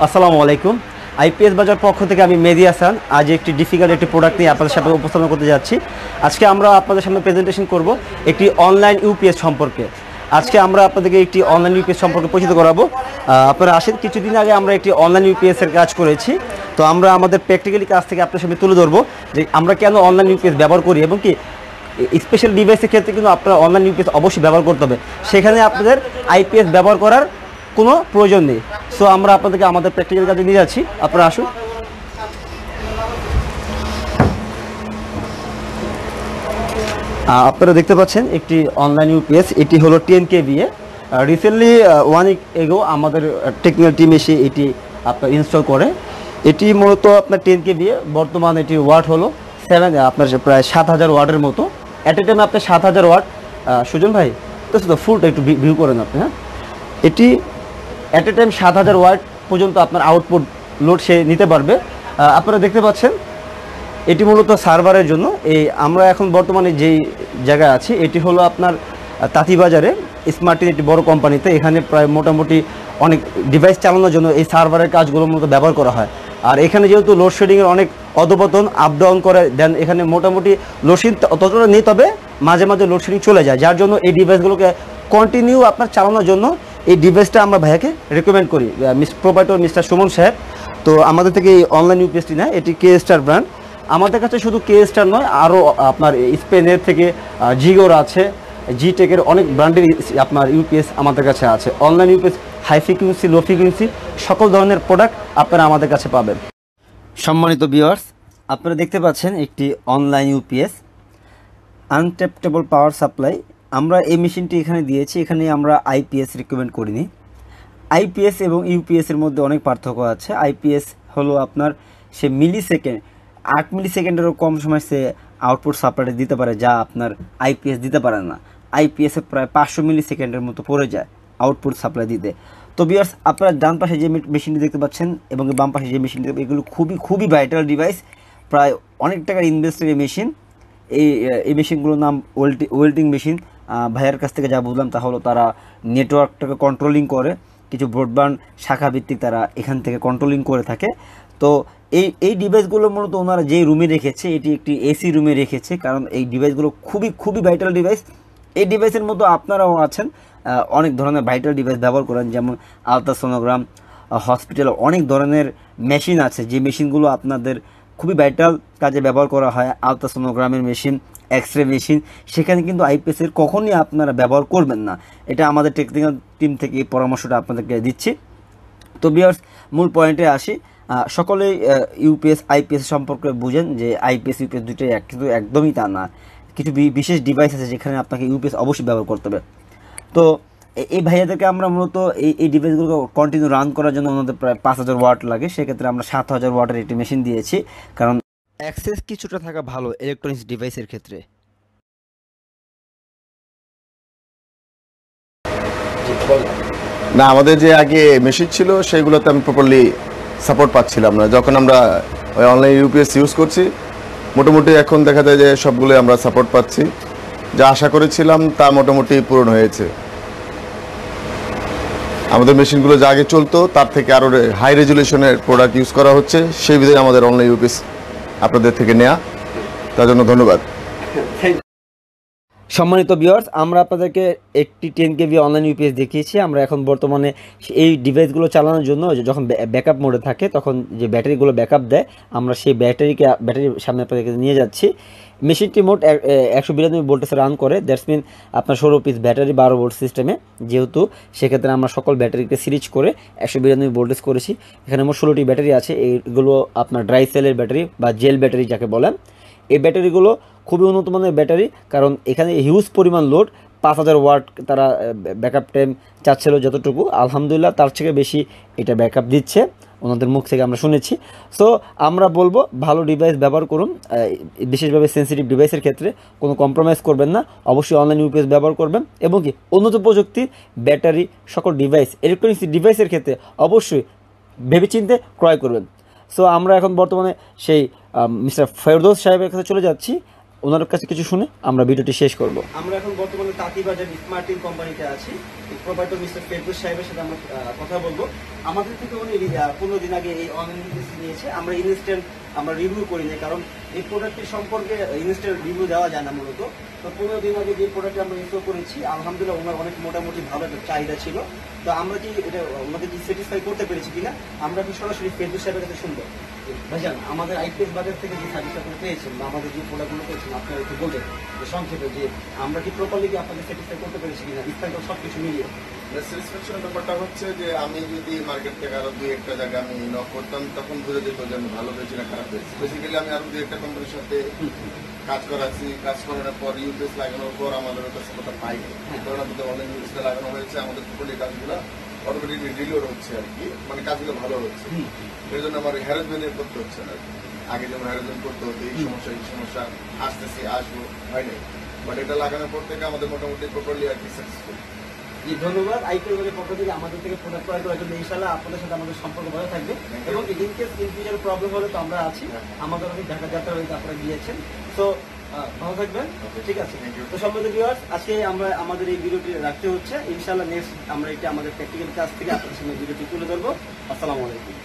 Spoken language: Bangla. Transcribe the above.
আসসালামু আলাইকুম। আইপিএস বাজার পক্ষ থেকে আমি মেহেদী হাসান আজ একটি ডিফিকাল্ট একটি প্রোডাক্ট নিয়ে আপনাদের সামনে উপস্থাপন করতে যাচ্ছি। আজকে আমরা আপনাদের সামনে প্রেজেন্টেশন করব একটি অনলাইন ইউপিএস সম্পর্কে। আজকে আমরা আপনাদেরকে একটি অনলাইন ইউপিএস সম্পর্কে পরিচিত করাবো। আপনারা আসেন, কিছুদিন আগে আমরা একটি অনলাইন ইউপিএস এর কাজ করেছি। তো আমরা আমাদের প্র্যাকটিক্যালি কাজ থেকে আপনাদের সামনে তুলে ধরবো যে আমরা কেন অনলাইন ইউপিএস ব্যবহার করি এবং কি স্পেশাল ডিভাইসের ক্ষেত্রে কিন্তু আপনারা অনলাইন ইউপিএস অবশ্যই ব্যবহার করতে হবে, সেখানে আপনাদের আইপিএস ব্যবহার করার কোনো প্রয়োজন নেই। সো আমরা আপনাদেরকে আমাদের প্র্যাকটিক্যাল কাজে নিয়ে যাচ্ছি, আপনারা আসুন। আপনারা দেখতে পাচ্ছেন একটি অনলাইন ইউপিএস, এটি হলো 10 kVA। রিসেন্টলি 1 week এগো আমাদের টেকনিক্যাল টিম এসে এটি আপনার ইনস্টল করে। এটি মূলত আপনার 10 kVA, বর্তমান এটির ওয়াট হলো আপনার প্রায় 7000 ওয়াটের মতো। অ্যাট এ টাইমে আপনার 7000 ওয়াট। সুজন ভাই তো ফুলটা একটু ভিউ করেন আপনি। হ্যাঁ, এটি অ্যাট এ টাইম 7000 ওয়াট পর্যন্ত আপনার আউটপুট লোড সে নিতে পারবে। আপনারা দেখতে পাচ্ছেন এটি মূলত সার্ভারের জন্য। আমরা এখন বর্তমানে যেই জায়গায় আছি এটি হলো আপনার তাঁতিবাজারে স্মার্টিন একটি বড় কোম্পানিতে। এখানে প্রায় মোটামুটি অনেক ডিভাইস চালানোর জন্য এই সার্ভারের কাজগুলো মূলত ব্যবহার করা হয়। আর এখানে যেহেতু লোডশেডিংয়ের অনেক অধপতন আপ ডাউন করে দেন, এখানে মোটামুটি লোডশেডিং ততটা নেই, তবে মাঝে মাঝে লোডশেডিং চলে যায়, যার জন্য এই ডিভাইসগুলোকে কন্টিনিউ আপনার চালানোর জন্য এই ডিভাইসটা আমরা ভাইয়াকে রেকমেন্ড করি, প্রোপাইটর মিস্টার সুমন সাহেব। তো আমাদের থেকে এই অনলাইন ইউপিএসটি নেয়, এটি কে স্টার ব্র্যান্ড। আমাদের কাছে শুধু কে স্টার নয়, আরও আপনার স্পেনের থেকে জিগোর আছে, জি টেকের অনেক ব্র্যান্ডের আপনার ইউপিএস আমাদের কাছে আছে। অনলাইন ইউপিএস হাই ফ্রিকুয়েন্সি, লো ফ্রিকুয়েন্সি সকল ধরনের প্রোডাক্ট আপনারা আমাদের কাছে পাবেন। সম্মানিত ভিউয়ার্স, আপনারা দেখতে পাচ্ছেন একটি অনলাইন ইউপিএস আনট্যাপটেবল পাওয়ার সাপ্লাই। আমরা এই মেশিনটি এখানে দিয়েছি, এখানে আমরা আইপিএস রিকমেন্ড করিনি। আইপিএস এবং ইউপিএসের মধ্যে অনেক পার্থক্য আছে। আইপিএস হলো আপনার সে মিলিসেকেন্ড 8 মিলিসেকেন্ডেরও কম সময় সে আউটপুট সাপ্লাইটা দিতে পারে, যা আপনার আইপিএস দিতে পারে না। আইপিএসে প্রায় 500 মিলিসেকেন্ডের মতো পড়ে যায় আউটপুট সাপ্লাই দিতে। তো ভিউয়ার্স, আপনারা ডান পাশে যে মেশিনটি দেখতে পাচ্ছেন এবং বাম পাশে যে মেশিনটি, এগুলো খুবই ভাইটাল ডিভাইস, প্রায় অনেক টাকার ইনভেস্টের এই মেশিন। এই মেশিনগুলোর নাম ওয়েল্ডিং মেশিন। ভাইয়ের কাছ থেকে যা বুঝলাম তা হলো তারা নেটওয়ার্কটাকে কন্ট্রোলিং করে, কিছু ব্রডব্যান্ড শাখা ভিত্তিক তারা এখান থেকে কন্ট্রোলিং করে থাকে। তো এই ডিভাইসগুলো মূলত ওনারা যে রুমে রেখেছে এটি একটি এসি রুমে রেখেছে, কারণ এই ডিভাইসগুলো খুবই ভাইটাল ডিভাইস। এই ডিভাইসের মতো আপনারাও আছেন, অনেক ধরনের ভাইটাল ডিভাইস ব্যবহার করেন, যেমন আলট্রাসোনোগ্রাম, হসপিটাল, অনেক ধরনের মেশিন আছে যে মেশিনগুলো আপনাদের খুবই ভাইটাল কাজে ব্যবহার করা হয়। আলট্রাসোনোগ্রামের মেশিন, এক্সরে মেশিন, সেখানে কিন্তু আইপিএসের কখনই আপনারা ব্যবহার করবেন না। এটা আমাদের টেকনিক্যাল টিম থেকে এই পরামর্শটা আপনাদেরকে দিচ্ছি। তো ভিউয়ার্স, মূল পয়েন্টে আসি। সকলেই ইউপিএস আইপিএস সম্পর্কে বুঝেন যে আইপিএস ইউপিএস দুটোই এক, কিন্তু একদমই তা না। কিছু বিশেষ ডিভাইস আছে যেখানে আপনাকে ইউপিএস অবশ্যই ব্যবহার করতে হবে। তো এই ভাইয়াদেরকে আমরা মূলত এই ডিভাইসগুলো কন্টিনিউ রান করার জন্য ওনাদের প্রায় 5000 ওয়াট লাগে, সেক্ষেত্রে আমরা 7000 ওয়াটের একটি মেশিন দিয়েছি, কারণ অ্যাক্সেস কিছুটা থাকা ভালো ইলেকট্রনিক্স ডিভাইসের ক্ষেত্রে। না, আমাদের যে আগে মেশিন ছিল সেগুলোতে আমি প্রপারলি সাপোর্ট পাচ্ছিলাম না। যখন আমরা ওই অনলাইন ইউপিএস ইউজ করছি, মোটামুটি এখন দেখা যায় যে সবগুলো আমরা সাপোর্ট পাচ্ছি, যা আশা করেছিলাম তা মোটামুটি পূরণ হয়েছে। আমাদের মেশিনগুলো যা আগে চলতো তার থেকে আরও হাই রেজুলেশনের প্রোডাক্ট ইউজ করা হচ্ছে, সেই বিধায় আমাদের অনলাইন ইউপিএস আপনাদের থেকে নেওয়া, তার জন্য ধন্যবাদ। সম্মানিত ভিউয়ার্স, আমরা আপনাদেরকে একটি 10 kVA অনলাইন ইউপিএস দেখিয়েছি। আমরা এখন বর্তমানে এই ডিভাইসগুলো চালানোর জন্য যখন ব্যাকআপ মোডে থাকে তখন যে ব্যাটারিগুলো ব্যাকআপ দেয়, আমরা সেই ব্যাটারির সামনে আপনাদেরকে নিয়ে যাচ্ছি। মেশিনটি মোট 192 ভোল্টেজে রান করে, দ্যাটস মিন আপনার 16 পিস ব্যাটারি 12 ভোল্ট সিস্টেমে। যেহেতু সেক্ষেত্রে আমরা সকল ব্যাটারিকে সিরিজ করে 192 ভোল্টেজ করেছি। এখানে মোট 16টি ব্যাটারি আছে। এইগুলো আপনার ড্রাই সেলের ব্যাটারি বা জেল ব্যাটারি যাকে বলেন। এই ব্যাটারিগুলো খুবই উন্নত মানের ব্যাটারি, কারণ এখানে হিউজ পরিমাণ লোড, 5000 ওয়াট তারা ব্যাকআপ টাইম চাচ্ছিল যতটুকু, আলহামদুলিল্লাহ তার থেকে বেশি এটা ব্যাকআপ দিচ্ছে, ওনাদের মুখ থেকে আমরা শুনেছি। সো আমরা বলবো ভালো ডিভাইস ব্যবহার করুন, বিশেষভাবে সেন্সিটিভ ডিভাইসের ক্ষেত্রে কোনো কম্প্রোমাইজ করবেন না, অবশ্যই অনলাইন ইউপিএস ব্যবহার করবেন এবং কি উন্নত প্রযুক্তির ব্যাটারি সকল ডিভাইস ইলেকট্রনিক্স ডিভাইসের ক্ষেত্রে অবশ্যই ভেবেচিন্তে ক্রয় করবেন। সো আমরা এখন বর্তমানে সেই মিস্টার ফেরদৌস সাহেবের কাছে চলে যাচ্ছি। ওনার কাছে কিছু শুনে আমরা ভিডিওটি শেষ করব। আমরা এখন বর্তমানে তাঁতিবাজার স্মার্টিং কোম্পানিতে আছি। প্রোপাইটর মিস্টার ফেরদৌস সাহেবের সাথে আমরা কথা বলবো। আমাদের থেকে উনি 15 দিন আগে এই অনলাইন ইউপিএস নিয়েছে। আমরা ইনস্ট্যান্ট আমরা রিভিউ করি না, কারণ এই প্রোডাক্টটি সম্পর্কে ইনস্ট্যান্ট রিভিউ দেওয়া যায় না মূলত। তো 15 দিন আগে যে প্রোডাক্টটি আমরা ইনস্টল করেছি, আলহামদুলিল্লাহ ওনার অনেক মোটামুটি ভালো একটা চাহিদা ছিল। তো আমরা কি এটা ওনাদের কি স্যাটিসফাই করতে পেরেছি কিনা, আমরা কি সরাসরি ফেরদৌস সাহেবের কাছে শুনবো। ভাইজান, আমাদের আইপিএস বাজার থেকে যে সার্ভিস আপনি পেয়েছেন বা আমাদের যে প্রোডাক্টগুলো পেয়েছেন, আপনারা একটু বলবেন যে সংক্ষেপে যে আমরা কি প্রপারলি কি আপনাকে স্যাটিসফাই করতে পেরেছি কিনা, বিস্তারিত সবকিছু মিলিয়ে। স্যাটিসফ্যাকশনের ব্যাপারটা হচ্ছে যে আমি যদি মার্কেট থেকে আরো 2-1টা জায়গা আমি নক করতাম, তখন বুঝে যেত যে আমি ভালো পেয়েছি না খারাপ পেয়েছি। বেসিক্যালি আমি আরো 2-1টা কোম্পানির সাথে কাজ করাচ্ছি, কাজ করানোর পর ইউপিএস লাগানোর পর আমাদের কাছে কথা পাইনি, কারণ আমাদের অনলাইন ইউপিএসটা লাগানো হয়েছে, আমাদের টোটালি কাজগুলো অটোমেটিকলি ডিলিওর হচ্ছে আর কি, মানে কাজগুলো ভালো হচ্ছে। এর জন্য আমার হ্যারাসমেন্ট করতে হচ্ছে না। আগে যেমন হ্যারাসমেন্ট করতে হতো, এই সমস্যা আসতেছি, আসবো, হয় নাই। বাট এটা লাগানোর পর থেকে আমাদের মোটামুটি প্রপারলি আর কি সাকসেসফুল। জি, ধন্যবাদ। আইপিএস বাজারের পক্ষ থেকে আমাদের থেকে প্রোডাক্ট ক্রয় করার জন্য ইনশাআল্লাহ আপনাদের সাথে আমাদের সম্পর্ক ভালো থাকবে। এবং ইনকেস ইন ফিউচার প্রবলেম হলে তো আমরা আছি। আমাদের অনেক ঢাকা যাত্রা হয়েছে, আপনারা গিয়েছেন। তো ভালো থাকবেন, ঠিক আছে। তো সম্মানিত ভিউয়ার্স, আজকে আমরা আমাদের এই ভিডিওটি রাখতে হচ্ছে। ইনশাআল্লাহ নেক্সট আমরা এটা আমাদের প্র্যাকটিক্যাল কাজ থেকে আপনাদের সামনে ভিডিওটি তুলে ধরবো। আসসালামু আলাইকুম।